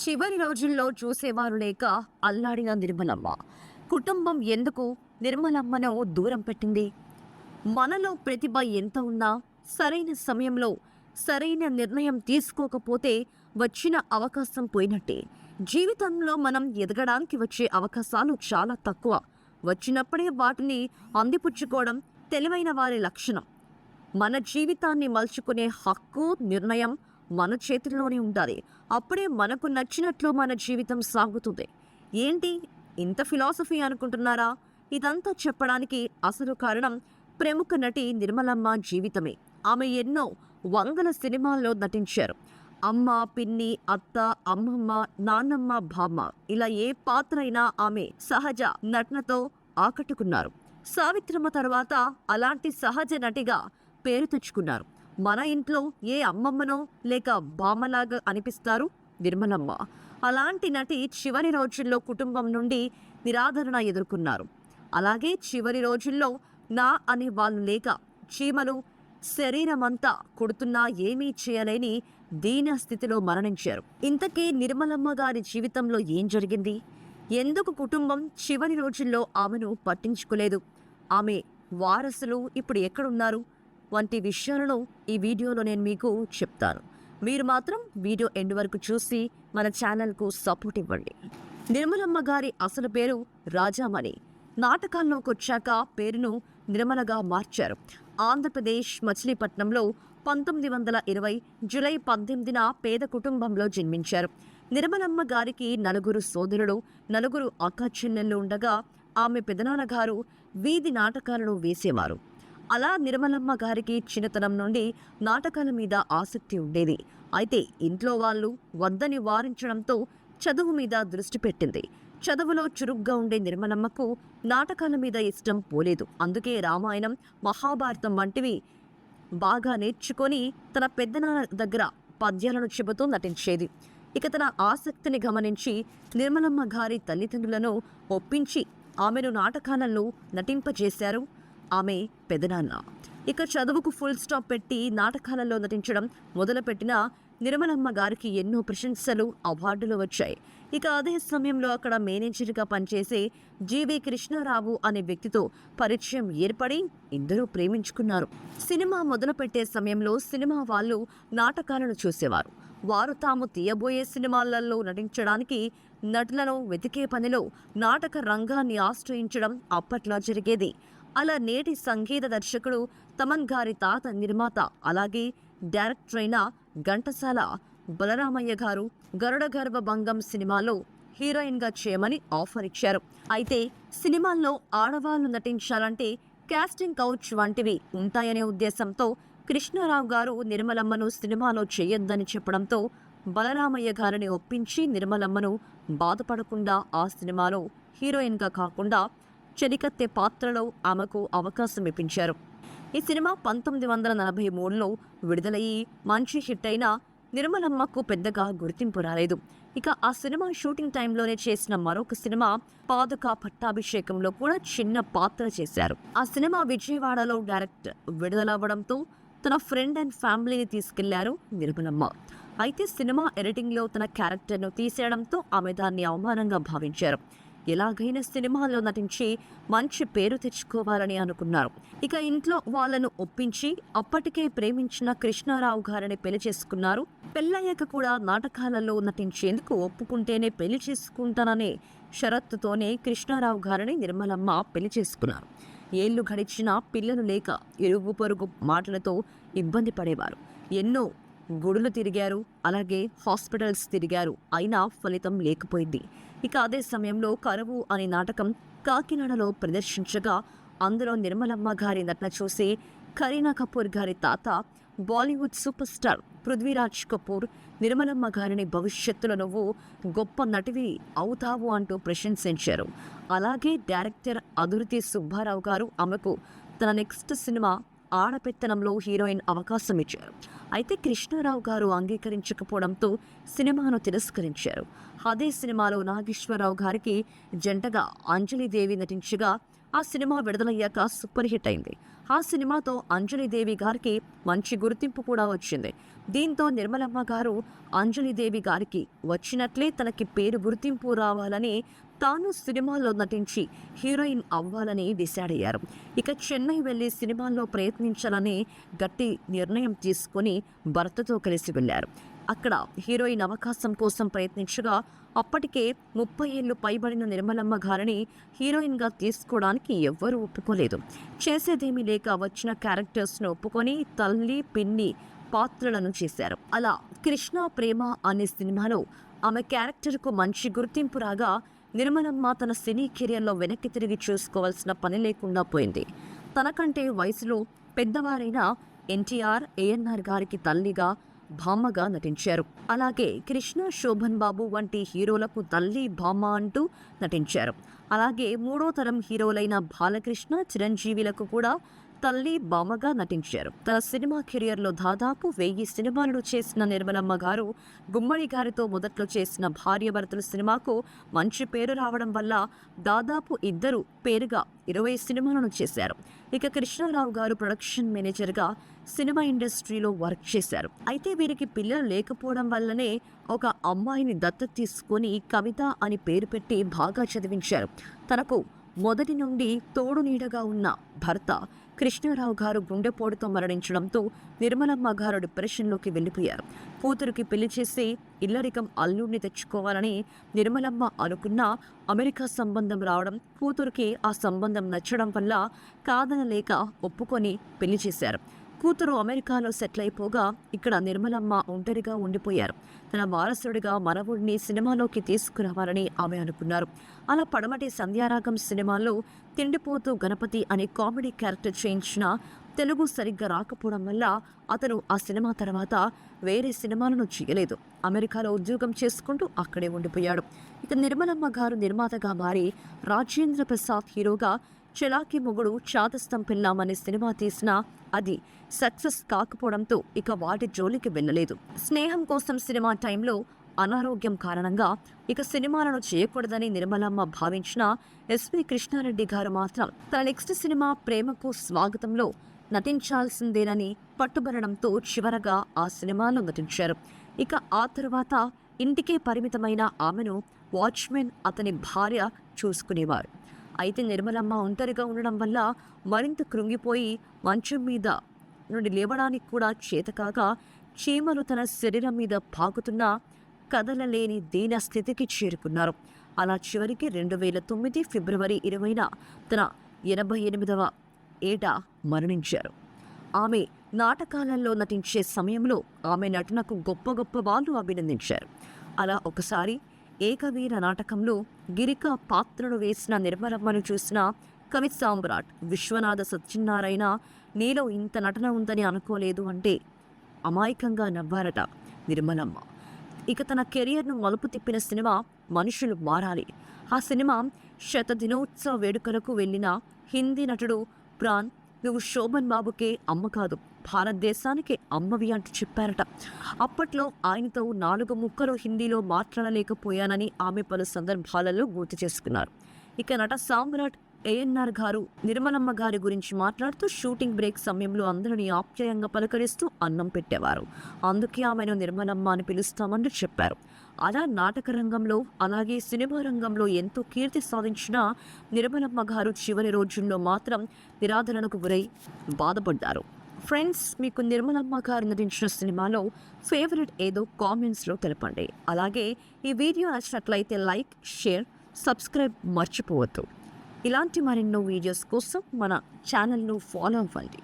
చివరి రోజుల్లో చూసేవారు లేక అల్లాడిన నిర్మలమ్మ. కుటుంబం ఎందుకు నిర్మలమ్మను దూరం పెట్టింది? మనలో ప్రతిభ ఎంత ఉన్నా సరైన సమయంలో సరైన నిర్ణయం తీసుకోకపోతే వచ్చిన అవకాశం పోయినట్టే. జీవితంలో మనం ఎదగడానికి వచ్చే అవకాశాలు చాలా తక్కువ. వచ్చినప్పుడే వాటిని అందిపుచ్చుకోవడం తెలివైన వారి లక్షణం. మన జీవితాన్ని మలుచుకునే హక్కు, నిర్ణయం మన చేతుల్లోనే ఉండాలి. అప్పుడే మనకు నచ్చినట్లు మన జీవితం సాగుతుంది. ఏంటి ఇంత ఫిలాసఫీ అనుకుంటున్నారా? ఇదంతా చెప్పడానికి అసలు కారణం ప్రముఖ నటి నిర్మలమ్మ జీవితమే. ఆమె ఎన్నో వందల సినిమాల్లో నటించారు. అమ్మ, పిన్ని, అత్త, అమ్మమ్మ, నాన్నమ్మ, బామ్మ ఇలా ఏ పాత్ర అయినా ఆమె సహజ నటనతో ఆకట్టుకున్నారు. సావిత్రమ్మ తర్వాత అలాంటి సహజ నటిగా పేరు తెచ్చుకున్నారు. మన ఇంట్లో ఏ అమ్మమ్మనో లేక బామ్మలాగా అనిపిస్తారు నిర్మలమ్మ. అలాంటి నటి చివరి రోజుల్లో కుటుంబం నుండి నిరాదరణ ఎదుర్కొన్నారు. అలాగే చివరి రోజుల్లో నా అనే వాళ్ళు లేక చీమలు శరీరమంతా కొడుతున్నా ఏమీ చేయలేని దీన స్థితిలో మరణించారు. ఇంతకీ నిర్మలమ్మ గారి జీవితంలో ఏం జరిగింది? ఎందుకు కుటుంబం చివరి రోజుల్లో ఆమెను పట్టించుకోలేదు? ఆమె వారసులు ఇప్పుడు ఎక్కడున్నారు వంటి విషయాలను ఈ వీడియోలో నేను మీకు చెప్తాను. మీరు మాత్రం వీడియో ఎండ్ వరకు చూసి మన ఛానల్కు సపోర్ట్ ఇవ్వండి. నిర్మలమ్మ గారి అసలు పేరు రాజామణి. నాటకాల్లోకి వచ్చాక పేరును నిర్మలగా మార్చారు. ఆంధ్రప్రదేశ్ మచిలీపట్నంలో 1920 జూలై 18న పేద కుటుంబంలో జన్మించారు. నిర్మలమ్మ గారికి నలుగురు సోదరులు, నలుగురు అక్క చెల్లెళ్ళు ఉండగా ఆమె పెదనాన్నగారు వీధి నాటకాలను వేసేవారు. అలా నిర్మలమ్మ గారికి చిన్నతనం నుండి నాటకాల మీద ఆసక్తి ఉండేది. అయితే ఇంట్లో వాళ్ళు వద్దని వారించడంతో చదువు మీద దృష్టి పెట్టింది. చదువులో చురుగ్గా ఉండే నిర్మలమ్మకు నాటకాల మీద ఇష్టం పోలేదు. అందుకే రామాయణం, మహాభారతం వంటివి బాగా నేర్చుకొని తన పెద్దనాన్న దగ్గర పద్యాలను చెబుతూ నటించేది. ఇక తన ఆసక్తిని గమనించి నిర్మలమ్మ గారి తల్లిదండ్రులను ఒప్పించి ఆమెను నాటకాలలో నటింపజేశారు ఆమె పెదనాన్న. ఇక చదువుకు ఫుల్ స్టాప్ పెట్టి నాటకాలలో నటించడం మొదలుపెట్టిన నిర్మలమ్మ గారికి ఎన్నో ప్రశంసలు, అవార్డులు వచ్చాయి. ఇక అదే సమయంలో అక్కడ మేనేజర్గా పనిచేసే జీవి కృష్ణారావు అనే వ్యక్తితో పరిచయం ఏర్పడి ఇద్దరూ ప్రేమించుకున్నారు. సినిమా మొదలుపెట్టే సమయంలో సినిమా వాళ్ళు నాటకాలను చూసేవారు. వారు తాము తీయబోయే సినిమాలలో నటించడానికి నటులను వెతికే పనిలో నాటక రంగాన్ని ఆశ్రయించడం అప్పట్లో జరిగేది. అలా నేటి సంగీత దర్శకుడు తమన్ గారి తాత నిర్మాత, అలాగే డైరెక్టర్ అయిన ఘంటసాల బలరామయ్య గారు గరుడ గర్భ భంగం సినిమాలో హీరోయిన్గా చేయమని ఆఫర్ ఇచ్చారు. అయితే సినిమాల్లో ఆడవాళ్లు నటించాలంటే కాస్టింగ్ కౌచ్ వంటివి ఉంటాయనే ఉద్దేశంతో కృష్ణారావు గారు నిర్మలమ్మను సినిమాలో చేయొద్దని చెప్పడంతో బలరామయ్య గారిని ఒప్పించి నిర్మలమ్మను బాధపడకుండా ఆ సినిమాలో హీరోయిన్గా కాకుండా చెలికత్తె పాత్రలో ఆమెకు అవకాశం ఇప్పించారు. ఈ సినిమా 1943లో విడుదలయ్యి మంచి హిట్ అయినా నిర్మలమ్మకు పెద్దగా గుర్తింపు రాలేదు. ఇక ఆ సినిమా షూటింగ్ టైంలోనే చేసిన మరొక సినిమా పాదుక పట్టాభిషేకంలో కూడా చిన్న పాత్ర చేశారు. ఆ సినిమా విజయవాడలో డైరెక్ట్ విడుదలవ్వడంతో తన ఫ్రెండ్ అండ్ ఫ్యామిలీని తీసుకెళ్లారు నిర్మలమ్మ. అయితే సినిమా ఎడిటింగ్లో తన క్యారెక్టర్ను తీసేయడంతో ఆమె దాన్ని అవమానంగా భావించారు. ఎలాగైనా సినిమాలో నటించి మంచి పేరు తెచ్చుకోవాలని అనుకున్నారు. ఇక ఇంట్లో వాళ్ళను ఒప్పించి అప్పటికే ప్రేమించిన కృష్ణారావు గారిని పెళ్లి చేసుకున్నారు. పెళ్ళయ్యాక కూడా నాటకాలలో నటించేందుకు ఒప్పుకుంటేనే పెళ్లి చేసుకుంటాననే షరతుతోనే కృష్ణారావు గారిని నిర్మలమ్మ పెళ్లి చేసుకున్నారు. ఏళ్లు గడిచినా పిల్లలు లేక ఇరుగు పొరుగు మాటలతో ఇబ్బంది పడేవారు. ఎన్నో గుడులు తిరిగారు, అలాగే హాస్పిటల్స్ తిరిగారు. అయినా ఫలితం లేకపోయింది. ఇక అదే సమయంలో కరువు అనే నాటకం కాకినాడలో ప్రదర్శించగా అందులో నిర్మలమ్మ గారి నటన చూసి కరీనా కపూర్ గారి తాత బాలీవుడ్ సూపర్ స్టార్ పృథ్వీరాజ్ కపూర్ నిర్మలమ్మ గారిని భవిష్యత్తులో నువ్వు గొప్ప నటివి అవుతావు అంటూ ప్రశంసించారు. అలాగే డైరెక్టర్ అదుర్తి సుబ్బారావు గారు ఆమెకు తన నెక్స్ట్ సినిమా ఆడపెత్తనంలో హీరోయిన్ అవకాశం ఇచ్చారు. అయితే కృష్ణారావు గారు అంగీకరించకపోవడంతో సినిమాను తిరస్కరించారు. అదే సినిమాలో నాగేశ్వరరావు గారికి జంటగా అంజలిదేవి నటించగా ఆ సినిమా విడుదలయ్యాక సూపర్ హిట్ అయింది. ఆ సినిమాతో అంజలిదేవి గారికి మంచి గుర్తింపు కూడా వచ్చింది. దీంతో నిర్మలమ్మ గారు అంజలిదేవి గారికి వచ్చినట్లే తనకి పేరు గుర్తింపు రావాలని తాను సినిమాల్లో నటించి హీరోయిన్ అవ్వాలని డిసైడ్ అయ్యారు. ఇక చెన్నై వెళ్లి సినిమాల్లో ప్రయత్నించాలని గట్టి నిర్ణయం తీసుకుని భర్తతో కలిసి వెళ్లారు. అక్కడ హీరోయిన్ అవకాశం కోసం ప్రయత్నించగా అప్పటికే 30 ఏళ్లు పైబడిన నిర్మలమ్మ గారిని హీరోయిన్గా తీసుకోవడానికి ఎవ్వరూ ఒప్పుకోలేదు. చేసేదేమీ లేక వచ్చిన క్యారెక్టర్స్ను ఒప్పుకొని తల్లి, పిన్ని పాత్రలను చేశారు. అలా కృష్ణ ప్రేమ అనే సినిమాలో ఆమె క్యారెక్టర్కు మంచి గుర్తింపు రాగా నిర్మలమ్మ తన సినీ కెరియర్లో వెనక్కి తిరిగి చూసుకోవాల్సిన పని లేకుండా పోయింది. తనకంటే వయసులో పెద్దవారైన ఎన్టీఆర్, ఏఎన్ఆర్ గారికి తల్లిగా, భామగా నటించారు. అలాగే కృష్ణ, శోభన్ బాబు వంటి హీరోలకు తల్లి, భామ అంటూ నటించారు. అలాగే మూడో తరం హీరోలైన బాలకృష్ణ, చిరంజీవిలకు కూడా తల్లి, బామగా నటించారు. తన సినిమా కెరియర్లో దాదాపు 1000 సినిమాలను చేసిన నిర్మలమ్మ గారు గుమ్మడి గారితో మొదట్లో చేసిన భార్యాభర్తలు సినిమాకు మంచి పేరు రావడం వల్ల దాదాపు ఇద్దరు పేరుగా 20 సినిమాలను చేశారు. ఇక కృష్ణారావు గారు ప్రొడక్షన్ మేనేజర్గా సినిమా ఇండస్ట్రీలో వర్క్ చేశారు. అయితే వీరికి పిల్లలు లేకపోవడం వల్లనే ఒక అమ్మాయిని దత్తత తీసుకొని కవిత అని పేరు పెట్టి బాగా చదివించారు. తనకు మొదటి నుండి తోడు నీడగా ఉన్న భర్త కృష్ణారావు గారు గుండెపోటుతో మరణించడంతో నిర్మలమ్మ గారు డిప్రెషన్లోకి వెళ్ళిపోయారు. కూతురికి పెళ్లి చేసి ఇల్లరికం అల్లుడిని తెచ్చుకోవాలని నిర్మలమ్మ అనుకున్న అమెరికా సంబంధం రావడం, కూతురికి ఆ సంబంధం నచ్చడం వల్ల కాదనలేక ఒప్పుకొని పెళ్లి చేశారు. కూతురు అమెరికాలో సెటిల్ అయిపోగా ఇక్కడ నిర్మలమ్మ ఒంటరిగా ఉండిపోయారు. తన వారసుడిగా మనవుడిని సినిమాలోకి తీసుకురావాలని ఆమె అనుకున్నారు. అలా పడమటి సంధ్యారాగం సినిమాలో తిండిపోతూ గణపతి అనే కామెడీ క్యారెక్టర్ చేయించిన తెలుగు సరిగ్గా రాకపోవడం వల్ల అతను ఆ సినిమా తర్వాత వేరే సినిమాలను చేయలేదు. అమెరికాలో ఉద్యోగం చేసుకుంటూ అక్కడే ఉండిపోయాడు. ఇక నిర్మలమ్మ గారు నిర్మాతగా మారి రాజేంద్ర ప్రసాద్ హీరోగా చలాకీ మొగుడు, చాదస్తం పిల్లాం అనే సినిమా తీసినా అది సక్సెస్ కాకపోవడంతో ఇక వాటి జోలికి వెళ్ళలేదు. స్నేహం కోసం సినిమా టైంలో అనారోగ్యం కారణంగా ఇక సినిమాలను చేయకూడదని నిర్మలమ్మ భావించిన ఎస్వి కృష్ణారెడ్డి గారు మాత్రం తన నెక్స్ట్ సినిమా ప్రేమకు స్వాగతంలో నటించాల్సిందేనని పట్టుబడడంతో చివరగా ఆ సినిమాలో నటించారు. ఇక ఆ తరువాత ఇంటికే పరిమితమైన ఆమెను వాచ్మెన్ అతని భార్య చూసుకునేవారు. అయితే నిర్మలమ్మ ఒంటరిగా ఉండడం వల్ల మరింత కృంగిపోయి మంచం మీద నుండి లేవడానికి కూడా చేతకాక చీమలు తన శరీరం మీద పాకుతున్నా కదలలేని దీన స్థితికి చేరుకున్నారు. అలా చివరికి 2009 ఫిబ్రవరి 20న తన 88వ ఏట మరణించారు. ఆమె నాటకాలలో నటించే సమయంలో ఆమె నటనకు గొప్ప గొప్ప వాళ్ళు అభినందించారు. అలా ఒకసారి ఏకవీర నాటకంలో గిరిక పాత్రను వేసిన నిర్మలమ్మను చూసిన కవి సామ్రాట్ విశ్వనాథ సత్యనారాయణ నీలో ఇంత నటన ఉందని అనుకోలేదు అంటే అమాయకంగా నవ్వారట నిర్మలమ్మ. ఇక తన కెరియర్ను మలుపు తిప్పిన సినిమా మనుషులు మారాలి. ఆ సినిమా శతదినోత్సవ వేడుకలకు వెళ్ళిన హిందీ నటుడు ప్రాణ్, నువ్వు శోభన్ బాబుకే అమ్మ కాదు, భారతదేశానికి అమ్మవి అంటూ చెప్పారట. అప్పట్లో ఆయనతో 4 ముక్కలు హిందీలో మాట్లాడలేకపోయానని ఆమె పలు సందర్భాలలో గుర్తు చేసుకున్నారు. ఇక నట సామ్రాట్ ఏఎన్ఆర్ గారు నిర్మలమ్మ గారి గురించి మాట్లాడుతూ షూటింగ్ బ్రేక్ సమయంలో అందరినీ ఆప్యాయంగా పలకరిస్తూ అన్నం పెట్టేవారు. అందుకే ఆమెను నిర్మలమ్మ అని పిలుస్తామని చెప్పారు. అలా నాటక రంగంలో అలాగే సినిమా రంగంలో ఎంతో కీర్తి సాధించిన నిర్మలమ్మ గారు చివరి రోజుల్లో మాత్రం నిరాదరణకు గురై బాధపడ్డారు. ఫ్రెండ్స్, మీకు నిర్మలమ్మ గారు నటించిన సినిమాలో ఫేవరెట్ ఏదో కామెంట్స్లో తెలపండి. అలాగే ఈ వీడియో నచ్చినట్లయితే లైక్, షేర్, సబ్స్క్రైబ్ మర్చిపోవద్దు. ఇలాంటి మరెన్నో వీడియోస్ కోసం మన ఛానల్ను ఫాలో అవ్వండి.